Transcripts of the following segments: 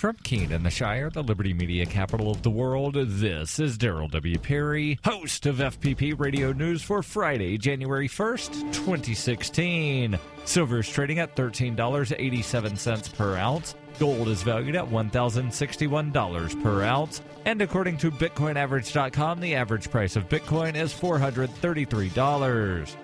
From Keene in the Shire, the Liberty Media capital of the world, this is Daryl W. Perry, host of FPP Radio News for Friday, January 1st, 2016. Silver is trading at $13.87 per ounce. Gold is valued at $1,061 per ounce. And according to BitcoinAverage.com, the average price of Bitcoin is $433.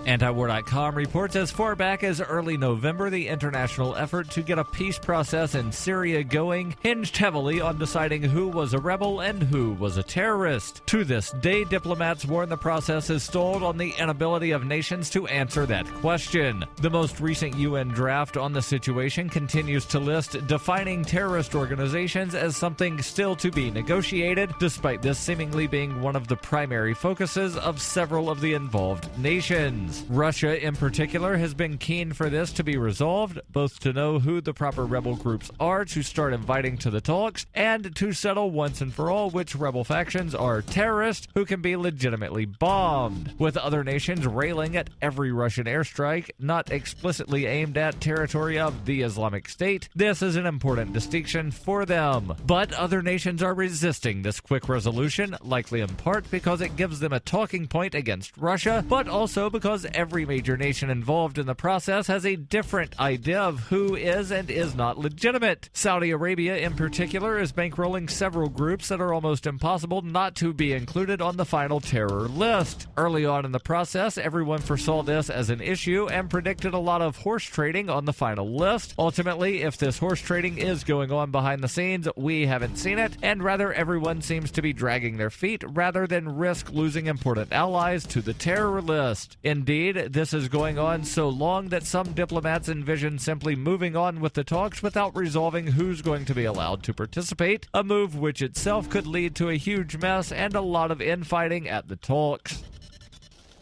Antiwar.com reports as far back as early November, the international effort to get a peace process in Syria going hinged heavily on deciding who was a rebel and who was a terrorist. To this day, diplomats warn the process is stalled on the inability of nations to answer that question. The most recent UN draft on the situation continues to list defining terrorist organizations as something still to be negotiated, despite this seemingly being one of the primary focuses of several of the involved nations. Russia, in particular, has been keen for this to be resolved, both to know who the proper rebel groups are to start inviting to the talks, and to settle once and for all which rebel factions are terrorists who can be legitimately bombed, with other nations railing at every Russian airstrike not explicitly aimed at territory of the Islamic State. This is an important distinction for them. But other nations are resisting this quick resolution, likely in part because it gives them a talking point against Russia, but also because every major nation involved in the process has a different idea of who is and is not legitimate. Saudi Arabia, in particular, is bankrolling several groups that are almost impossible not to be included on the final terror list. Early on in the process, everyone foresaw this as an issue and predicted a lot of horse trading on the final list. Ultimately, if this horse trading is going on behind the scenes, we haven't seen it, and rather everyone seems to be dragging their feet rather than risk losing important allies to the terror list. Indeed, this is going on so long that some diplomats envision simply moving on with the talks without resolving who's going to be allowed to participate, a move which itself could lead to a huge mess and a lot of infighting at the talks.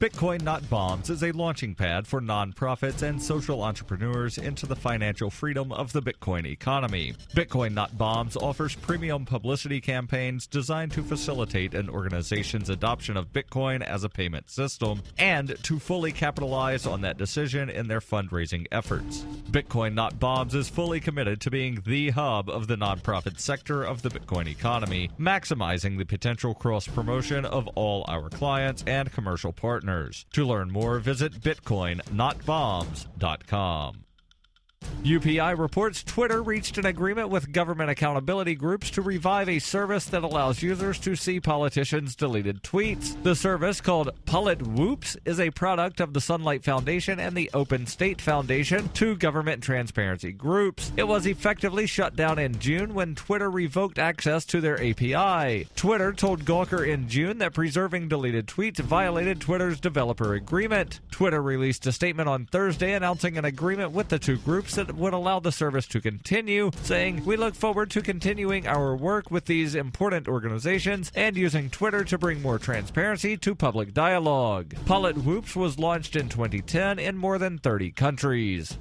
Bitcoin Not Bombs is a launching pad for nonprofits and social entrepreneurs into the financial freedom of the Bitcoin economy. Bitcoin Not Bombs offers premium publicity campaigns designed to facilitate an organization's adoption of Bitcoin as a payment system and to fully capitalize on that decision in their fundraising efforts. Bitcoin Not Bombs is fully committed to being the hub of the nonprofit sector of the Bitcoin economy, maximizing the potential cross-promotion of all our clients and commercial partners. To learn more, visit bitcoinnotbombs.com. UPI reports Twitter reached an agreement with government accountability groups to revive a service that allows users to see politicians' deleted tweets. The service, called Pullet Whoops, is a product of the Sunlight Foundation and the Open State Foundation, two government transparency groups. It was effectively shut down in June when Twitter revoked access to their API. Twitter told Gawker in June that preserving deleted tweets violated Twitter's developer agreement. Twitter released a statement on Thursday announcing an agreement with the two groups that would allow the service to continue, saying, "We look forward to continuing our work with these important organizations and using Twitter to bring more transparency to public dialogue." Pullet Whoops was launched in 2010 in more than 30 countries.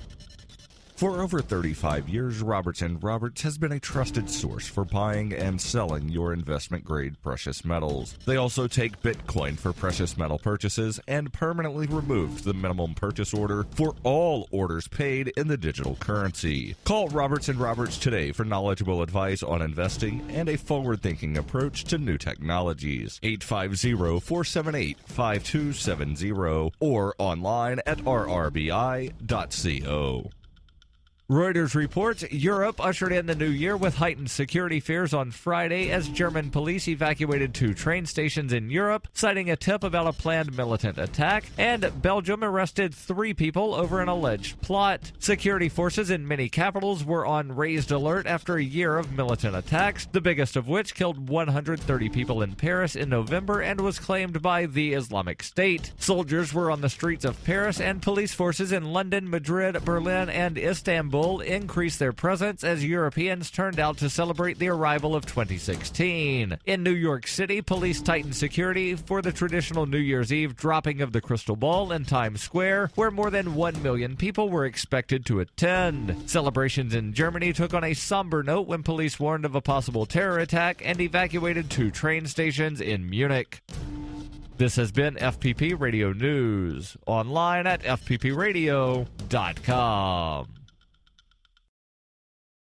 For over 35 years, Robertson Roberts has been a trusted source for buying and selling your investment-grade precious metals. They also take Bitcoin for precious metal purchases and permanently removed the minimum purchase order for all orders paid in the digital currency. Call Robertson Roberts today for knowledgeable advice on investing and a forward-thinking approach to new technologies. 850-478-5270 or online at rrbi.co. Reuters reports Europe ushered in the new year with heightened security fears on Friday as German police evacuated two train stations in Europe, citing a tip about a planned militant attack, and Belgium arrested 3 people over an alleged plot. Security forces in many capitals were on raised alert after a year of militant attacks, the biggest of which killed 130 people in Paris in November and was claimed by the Islamic State. Soldiers were on the streets of Paris, and police forces in London, Madrid, Berlin, and Istanbul increased their presence as Europeans turned out to celebrate the arrival of 2016. In New York City, police tightened security for the traditional New Year's Eve dropping of the crystal ball in Times Square, where more than 1 million people were expected to attend. Celebrations in Germany took on a somber note when police warned of a possible terror attack and evacuated 2 train stations in Munich. This has been FPP Radio News, online at fppradio.com.